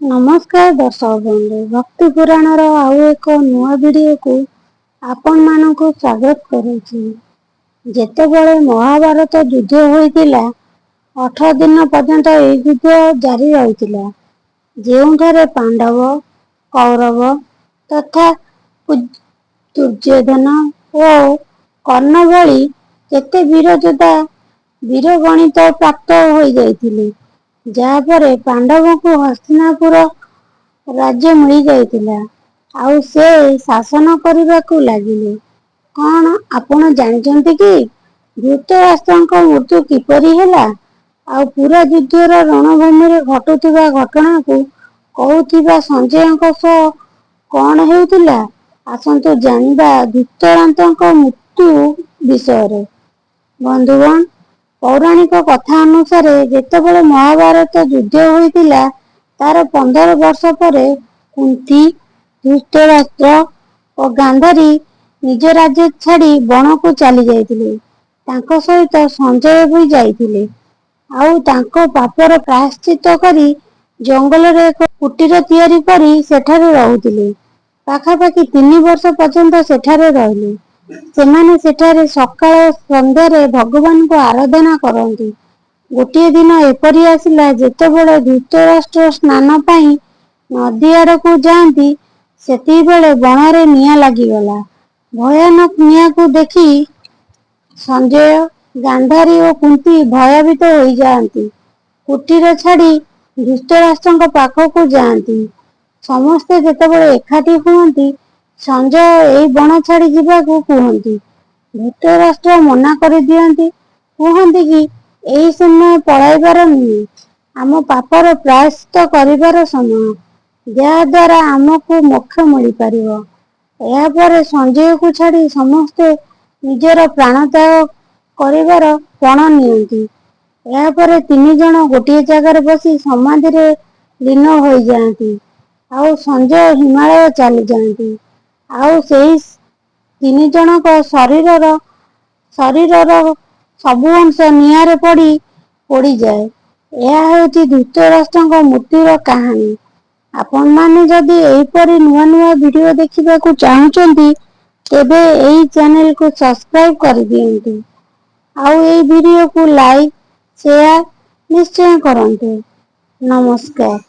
नमस्कार दर्शक बंधु भक्ति पुराण आउ एक नुआ वीडियो को आपण मानक स्वागत करुछि। जेतेबेले महाभारत युद्ध होइतिला 18 दिन पर्यंत यह युद्ध जारी रहितिला। जेउठारे पांडव कौरव तथा दुर्योधन और कर्ण भली केते वीर योद्धा वीर गणित प्राप्त हो जाइतिले। जहाँपर पांडव को हस्तिनापुर राज्य मिल जाइतिला आउ से शासन करने को लगिले। कौन आपण जानते कि धृतराष्ट्र मृत्यु किपरि हैला आउ पूरा युद्धर रणभूमि रे घटुथिबा घटना को कहूथिबा संजय कौन हेउतिला। आसंतु जानिबा धृतराष्ट्र मृत्यु विषय। बंधुगण पौराणिक कथा अनुसार जेतेबेले महाभारत युद्ध होइतिला तार 15 वर्ष पर कुंती धृतराष्ट्र और गांधारी निज राज्य छाड़ी वन को चली जाइतिले। तांको सहित संजय भी जाइतिले आउ तांको पापर प्रायश्चित करी जंगल रे एक कुटीर तैयारी करी सेठारे रहुतिले। पाखापाखि 3 वर्ष पर्यंत सेठारे रहिले। सेमाने सेठारे सकाळ संध्यारे भगवान को आराधना करती। गोटे दिन एपरी आसिला जेतेबेले धृतराष्ट्र स्नान पाई नदी आड़ को जाती सेती बेले बनरे निया लागिगला। भयानक निया को देखी संजय गांधारी और कुंती भयभीत हो जाती। कुटीर छाड़ी धृतराष्ट्र पाखक जाती। समस्ते जेतेबेले एकाठी हुअंती संजय एई बण छाड़ी जीवाकू कहती। धृतराष्ट्र मना कर दियंती। कहती कि एई समय पलाइबार नुहे आम पापर प्रायश्चित करिबार समय द्वारा आमको मोक्ष मिल पारिबो। यापर संजय को छाड़ी समस्ते निजर प्राण त्याग करिबार पण नियंती। यापर 3 जण गोटे जगार बसी समाधि रे लीन हो जाती आउ संजय हिमालय चली जाती। आउ सेही 3 जनक शरीरर सबु अंश निआरे पड़ी जाए। यह हेउची धृतराष्ट्र मृत्युर कहानी। आपण माने जदि एहिपरि नुआ नुआ वीडियो देखिबा को चाहुचंती तेबे एही चैनल को सब्सक्राइब कर दियंतु आउ एही वीडियो को लाइक शेयर निश्चय करंतु। नमस्कार।